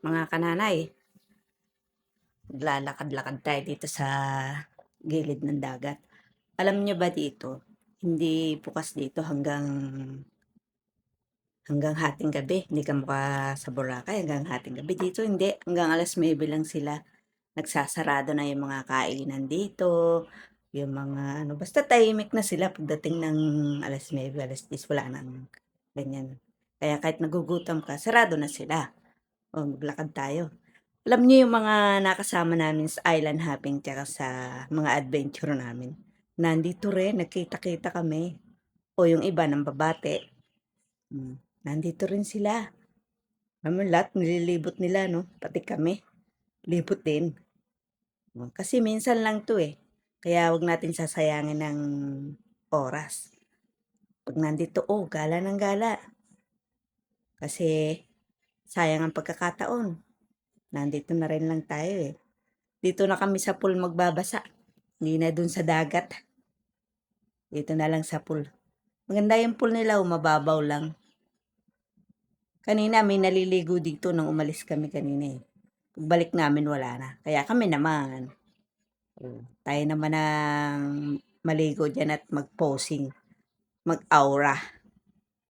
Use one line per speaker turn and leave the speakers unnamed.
Mga kananay, maglalakad-lakad tayo dito sa gilid ng dagat. Alam niyo ba dito, hindi bukas dito hanggang hating gabi. Hindi ka mukha sa Boracay hanggang hating gabi. Dito hindi, hanggang 9:00 lang sila. Nagsasarado na yung mga kainan dito, yung mga ano, basta tahimik na sila pagdating ng 9:00, 10:00, wala nang ganyan. Kaya kahit nagugutom ka, sarado na sila. O, maglakad tayo. Alam niyo yung mga nakasama namin sa island hopping tsaka sa mga adventure namin. Nandito rin, nagkita-kita kami. O yung iba ng babate. Nandito rin sila. Alam mo lahat, nililibot nila, no? Pati kami. Libot din. Kasi minsan lang to eh. Kaya wag natin sasayangin ng oras. Pag nandito, gala ng gala. Kasi sayang ang pagkakataon. Nandito na rin lang tayo eh. Dito na kami sa pool magbabasa. Hindi na dun sa dagat. Dito na lang sa pool. Maganda yung pool nila, mababaw lang. Kanina may naliligo dito nung umalis kami kanina eh. Pagbalik namin wala na. Kaya kami naman. Tayo naman ang maligo dyan at mag-posing. Mag-aura.